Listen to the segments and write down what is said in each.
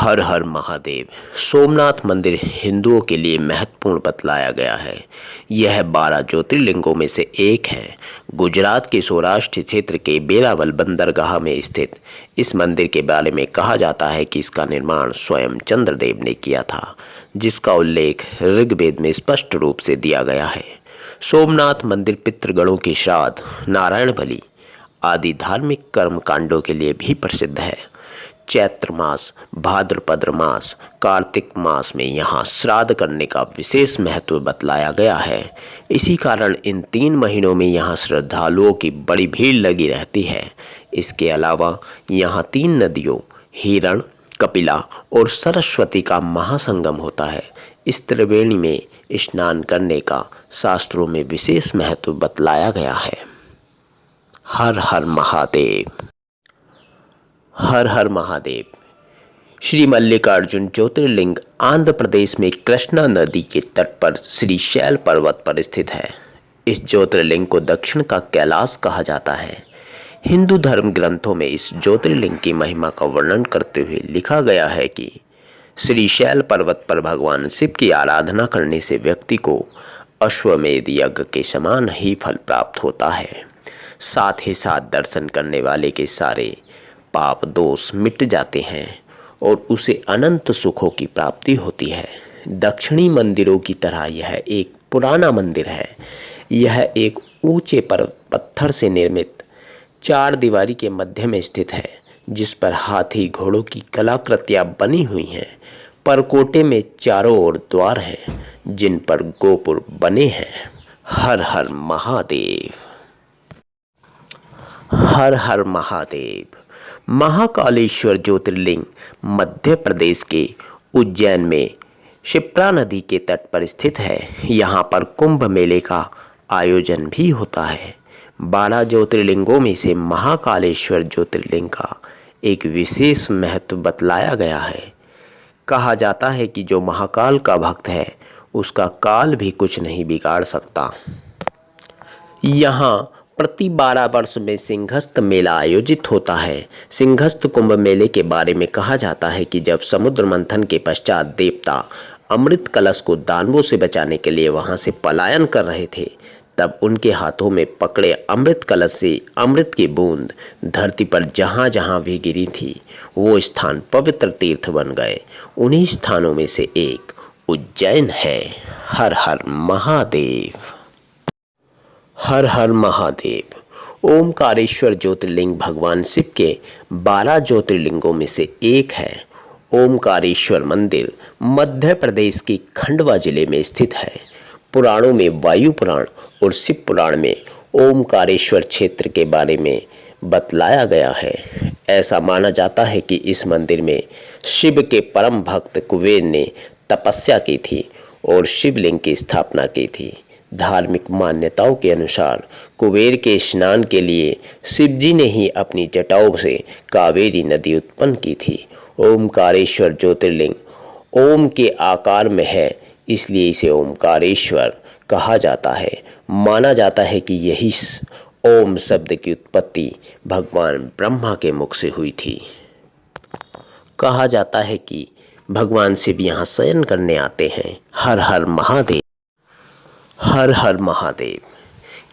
हर हर महादेव। सोमनाथ मंदिर हिंदुओं के लिए महत्वपूर्ण बतलाया गया है। यह 12 ज्योतिर्लिंगों में से एक है। गुजरात के सौराष्ट्र क्षेत्र के वेरावल बंदरगाह में स्थित इस मंदिर के बारे में कहा जाता है कि इसका निर्माण स्वयं चंद्रदेव ने किया था, जिसका उल्लेख ऋग्वेद में स्पष्ट रूप से दिया गया है। सोमनाथ मंदिर पितृगणों की श्राद्ध, नारायण बलि आदि धार्मिक कर्म कांडों के लिए भी प्रसिद्ध है। चैत्र मास, भाद्रपद मास, कार्तिक मास में यहाँ श्राद्ध करने का विशेष महत्व बतलाया गया है। इसी कारण इन 3 महीनों में यहाँ श्रद्धालुओं की बड़ी भीड़ लगी रहती है। इसके अलावा यहाँ 3 नदियों हिरण, कपिला और सरस्वती का महासंगम होता है। इस त्रिवेणी में स्नान करने का शास्त्रों में विशेष महत्व बतलाया गया है। हर हर महादेव। हर हर महादेव। श्री मल्लिकार्जुन ज्योतिर्लिंग आंध्र प्रदेश में कृष्णा नदी के तट पर श्रीशैल पर्वत पर स्थित है। इस ज्योतिर्लिंग को दक्षिण का कैलाश कहा जाता है। हिंदू धर्म ग्रंथों में इस ज्योतिर्लिंग की महिमा का वर्णन करते हुए लिखा गया है कि श्रीशैल पर्वत पर भगवान शिव की आराधना करने से व्यक्ति को अश्वमेध यज्ञ के समान ही फल प्राप्त होता है। साथ ही साथ दर्शन करने वाले के सारे पाप दोष मिट जाते हैं और उसे अनंत सुखों की प्राप्ति होती है। दक्षिणी मंदिरों की तरह यह एक पुराना मंदिर है। यह एक ऊंचे पत्थर से निर्मित 4 दीवारी के मध्य में स्थित है, जिस पर हाथी घोड़ों की कलाकृतियां बनी हुई हैं। परकोटे में चारों ओर द्वार हैं, जिन पर गोपुर बने हैं। हर हर महादेव। हर हर महादेव। महाकालेश्वर ज्योतिर्लिंग मध्य प्रदेश के उज्जैन में क्षिप्रा नदी के तट पर स्थित है। यहाँ पर कुंभ मेले का आयोजन भी होता है। 12 ज्योतिर्लिंगों में से महाकालेश्वर ज्योतिर्लिंग का एक विशेष महत्व बतलाया गया है। कहा जाता है कि जो महाकाल का भक्त है, उसका काल भी कुछ नहीं बिगाड़ सकता। यहाँ प्रति 12 वर्ष में सिंहस्थ मेला आयोजित होता है। सिंहस्थ कुंभ मेले के बारे में कहा जाता है कि जब समुद्र मंथन के पश्चात देवता अमृत कलश को दानवों से बचाने के लिए वहां से पलायन कर रहे थे, तब उनके हाथों में पकड़े अमृत कलश से अमृत की बूंद धरती पर जहां जहां भी गिरी थी, वो स्थान पवित्र तीर्थ बन गए। उन्हीं स्थानों में से एक उज्जैन है। हर हर महादेव। हर हर महादेव। ओमकारेश्वर ज्योतिर्लिंग भगवान शिव के 12 ज्योतिर्लिंगों में से एक है। ओमकारेश्वर मंदिर मध्य प्रदेश के खंडवा जिले में स्थित है। पुराणों में वायु पुराण और शिव पुराण में ओमकारेश्वर क्षेत्र के बारे में बतलाया गया है। ऐसा माना जाता है कि इस मंदिर में शिव के परम भक्त कुबेर ने तपस्या की थी और शिवलिंग की स्थापना की थी। धार्मिक मान्यताओं के अनुसार कुबेर के स्नान के लिए शिवजी ने ही अपनी जटाओं से कावेरी नदी उत्पन्न की थी। ओमकारेश्वर ज्योतिर्लिंग ओम के आकार में है, इसलिए इसे ओमकारेश्वर कहा जाता है। माना जाता है कि यही ओम शब्द की उत्पत्ति भगवान ब्रह्मा के मुख से हुई थी। कहा जाता है कि भगवान शिव यहाँ शयन करने आते हैं। हर हर महादेव। हर हर महादेव।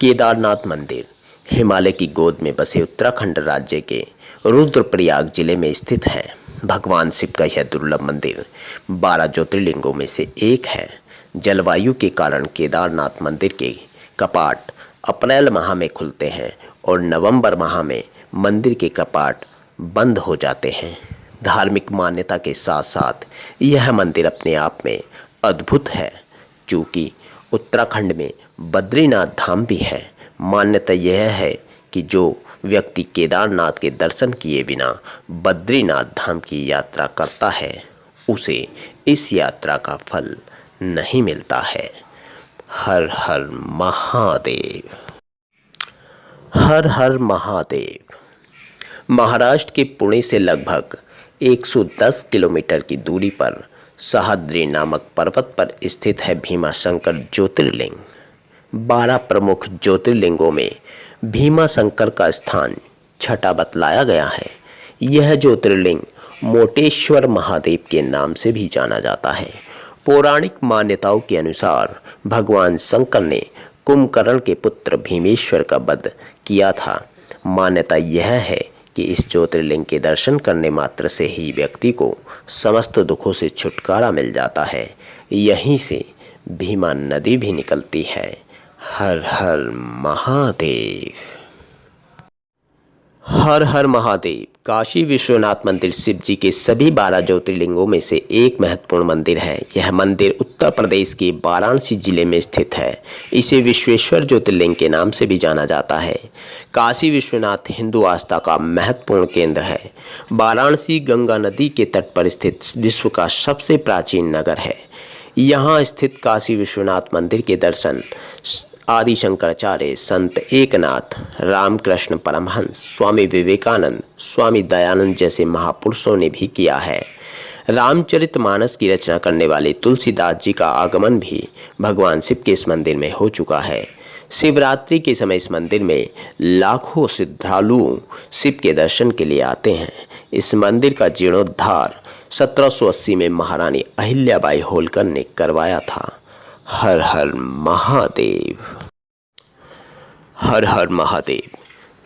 केदारनाथ मंदिर हिमालय की गोद में बसे उत्तराखंड राज्य के रुद्रप्रयाग जिले में स्थित है। भगवान शिव का यह दुर्लभ मंदिर 12 ज्योतिर्लिंगों में से एक है। जलवायु के कारण केदारनाथ मंदिर के कपाट अप्रैल माह में खुलते हैं और नवंबर माह में मंदिर के कपाट बंद हो जाते हैं। धार्मिक मान्यता के साथ साथ यह मंदिर अपने आप में अद्भुत है, चूँकि उत्तराखंड में बद्रीनाथ धाम भी है। मान्यता यह है कि जो व्यक्ति केदारनाथ के दर्शन किए बिना बद्रीनाथ धाम की यात्रा करता है, उसे इस यात्रा का फल नहीं मिलता है। हर हर महादेव। हर हर महादेव। महाराष्ट्र के पुणे से लगभग 110 किलोमीटर की दूरी पर सह्याद्री नामक पर्वत पर स्थित है भीमाशंकर ज्योतिर्लिंग। 12 प्रमुख ज्योतिर्लिंगों में भीमाशंकर का स्थान छठा बतलाया गया है। यह ज्योतिर्लिंग मोटेश्वर महादेव के नाम से भी जाना जाता है। पौराणिक मान्यताओं के अनुसार भगवान शंकर ने कुंभकर्ण के पुत्र भीमेश्वर का वध किया था। मान्यता यह है कि इस ज्योतिर्लिंग के दर्शन करने मात्र से ही व्यक्ति को समस्त दुखों से छुटकारा मिल जाता है। यहीं से भीमा नदी भी निकलती है। हर हर महादेव। हर हर महादेव। काशी विश्वनाथ मंदिर शिव जी के सभी 12 ज्योतिर्लिंगों में से एक महत्वपूर्ण मंदिर है। यह मंदिर उत्तर प्रदेश के वाराणसी जिले में स्थित है। इसे विश्वेश्वर ज्योतिर्लिंग के नाम से भी जाना जाता है। काशी विश्वनाथ हिंदू आस्था का महत्वपूर्ण केंद्र है। वाराणसी गंगा नदी के तट पर स्थित विश्व का सबसे प्राचीन नगर है। यहाँ स्थित काशी विश्वनाथ मंदिर के दर्शन आदि शंकराचार्य, संत एकनाथ, रामकृष्ण परमहंस, स्वामी विवेकानंद, स्वामी दयानंद जैसे महापुरुषों ने भी किया है। रामचरितमानस की रचना करने वाले तुलसीदास जी का आगमन भी भगवान शिव के इस मंदिर में हो चुका है। शिवरात्रि के समय इस मंदिर में लाखों श्रद्धालु शिव के दर्शन के लिए आते हैं। इस मंदिर का जीर्णोद्धार 1780 में महारानी अहिल्याबाई होलकर ने करवाया था। हर हर महादेव। हर हर महादेव।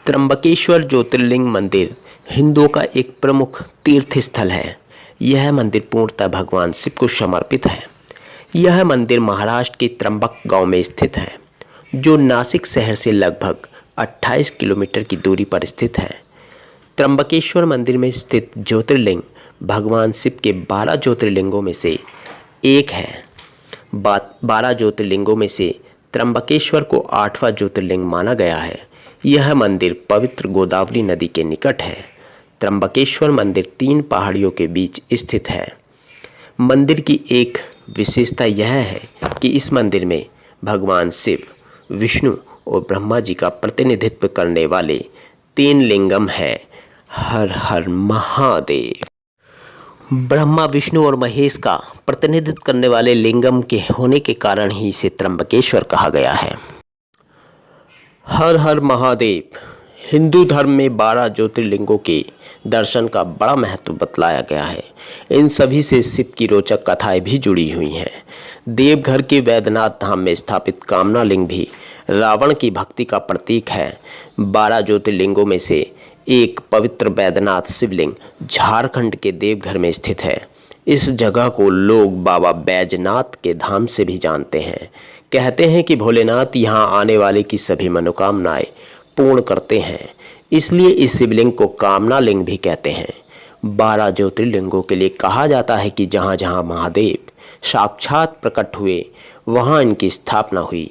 त्र्यंबकेश्वर ज्योतिर्लिंग मंदिर हिंदुओं का एक प्रमुख तीर्थ स्थल है। यह मंदिर पूर्णतः भगवान शिव को समर्पित है। यह मंदिर महाराष्ट्र के त्र्यंबक गांव में स्थित है, जो नासिक शहर से लगभग 28 किलोमीटर की दूरी पर स्थित है। त्र्यंबकेश्वर मंदिर में स्थित ज्योतिर्लिंग भगवान शिव के 12 ज्योतिर्लिंगों में से एक है। 12 ज्योतिर्लिंगों में से त्र्यंबकेश्वर को 8वां ज्योतिर्लिंग माना गया है। यह मंदिर पवित्र गोदावरी नदी के निकट है। त्र्यंबकेश्वर मंदिर 3 पहाड़ियों के बीच स्थित है। मंदिर की एक विशेषता यह है कि इस मंदिर में भगवान शिव, विष्णु और ब्रह्मा जी का प्रतिनिधित्व करने वाले 3 लिंगम हैं। हर हर महादेव। ब्रह्मा, विष्णु और महेश का प्रतिनिधित्व करने वाले लिंगम के होने के कारण ही इसे त्र्यंबकेश्वर कहा गया है। हर हर महादेव। हिंदू धर्म में 12 ज्योतिर्लिंगों के दर्शन का बड़ा महत्व बतलाया गया है। इन सभी से शिव की रोचक कथाएं भी जुड़ी हुई हैं। देवघर के वैद्यनाथ धाम में स्थापित कामना लिंग भी रावण की भक्ति का प्रतीक है। 12 ज्योतिर्लिंगों में से एक पवित्र वैद्यनाथ शिवलिंग झारखंड के देवघर में स्थित है। इस जगह को लोग बाबा बैजनाथ के धाम से भी जानते हैं। कहते हैं कि भोलेनाथ यहाँ आने वाले की सभी मनोकामनाएं पूर्ण करते हैं, इसलिए इस शिवलिंग को कामना लिंग भी कहते हैं। 12 ज्योतिर्लिंगों के लिए कहा जाता है कि जहाँ जहाँ महादेव साक्षात प्रकट हुए वहाँ इनकी स्थापना हुई।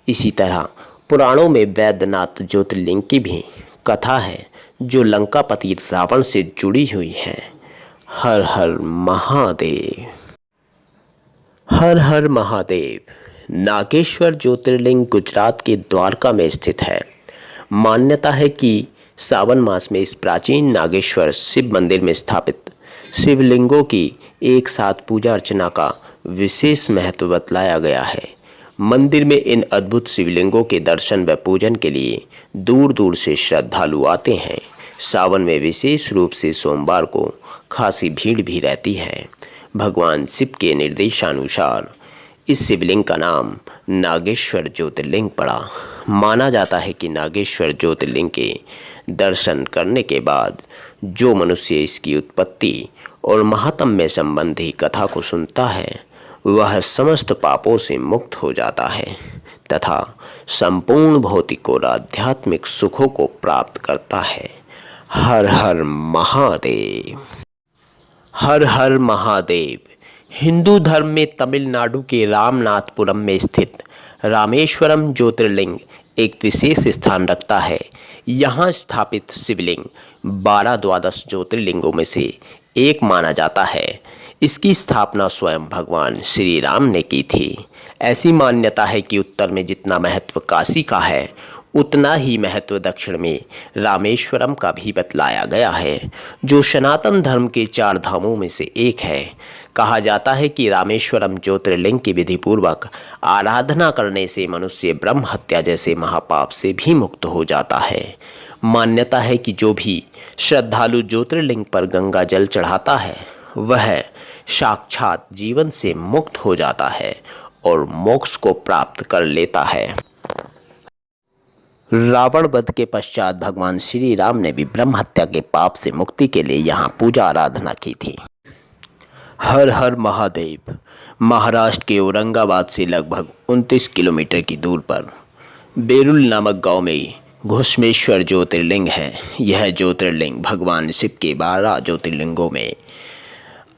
इसी तरह पुराणों में वैद्यनाथ ज्योतिर्लिंग की भी कथा है, जो लंकापति रावण से जुड़ी हुई है। हर हर महादेव। हर हर महादेव। नागेश्वर ज्योतिर्लिंग गुजरात के द्वारका में स्थित है। मान्यता है कि सावन मास में इस प्राचीन नागेश्वर शिव मंदिर में स्थापित शिवलिंगों की एक साथ पूजा अर्चना का विशेष महत्व बतलाया गया है। मंदिर में इन अद्भुत शिवलिंगों के दर्शन व पूजन के लिए दूर दूर से श्रद्धालु आते हैं। सावन में विशेष रूप से सोमवार को खासी भीड़ भी रहती है। भगवान शिव के निर्देशानुसार इस शिवलिंग का नाम नागेश्वर ज्योतिर्लिंग पड़ा। माना जाता है कि नागेश्वर ज्योतिर्लिंग के दर्शन करने के बाद जो मनुष्य इसकी उत्पत्ति और महात्म्य संबंधी कथा को सुनता है, वह समस्त पापों से मुक्त हो जाता है तथा संपूर्ण भौतिक और आध्यात्मिक सुखों को प्राप्त करता है। हर हर महादेव। हर हर महादेव। हिंदू धर्म में तमिलनाडु के रामनाथपुरम में स्थित रामेश्वरम ज्योतिर्लिंग एक विशेष स्थान रखता है। यहाँ स्थापित शिवलिंग 12-द्वादश ज्योतिर्लिंगों में से एक माना जाता है। इसकी स्थापना स्वयं भगवान श्री राम ने की थी। ऐसी मान्यता है कि उत्तर में जितना महत्व काशी का है, उतना ही महत्व दक्षिण में रामेश्वरम का भी बतलाया गया है, जो सनातन धर्म के 4 धामों में से एक है। कहा जाता है कि रामेश्वरम ज्योतिर्लिंग की विधिपूर्वक आराधना करने से मनुष्य ब्रह्म हत्या जैसे महापाप से भी मुक्त हो जाता है। मान्यता है कि जो भी श्रद्धालु ज्योतिर्लिंग पर गंगा जल चढ़ाता है वह साक्षात जीवन से मुक्त हो जाता है और मोक्ष को प्राप्त कर लेता है। रावण वध के पश्चात भगवान श्री राम ने भी ब्रह्म हत्या के पाप से मुक्ति के लिए यहाँ पूजा आराधना की थी। हर हर महादेव। महाराष्ट्र के औरंगाबाद से लगभग 29 किलोमीटर की दूर पर बेरुल नामक गांव में घुश्मेश्वर ज्योतिर्लिंग है। यह ज्योतिर्लिंग भगवान शिव के 12 ज्योतिर्लिंगों में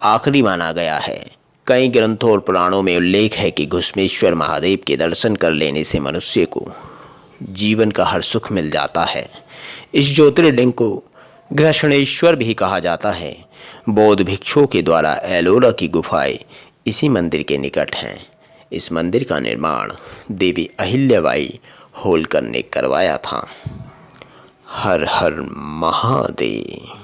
आखिरी माना गया है। कई ग्रंथों और पुराणों में उल्लेख है कि घुश्मेश्वर महादेव के दर्शन कर लेने से मनुष्य को जीवन का हर सुख मिल जाता है। इस ज्योतिर्लिंग को घृष्णेश्वर भी कहा जाता है। बौद्ध भिक्षुओं के द्वारा एलोरा की गुफाएं इसी मंदिर के निकट हैं। इस मंदिर का निर्माण देवी अहिल्याबाई होलकर ने करवाया था। हर हर महादेव।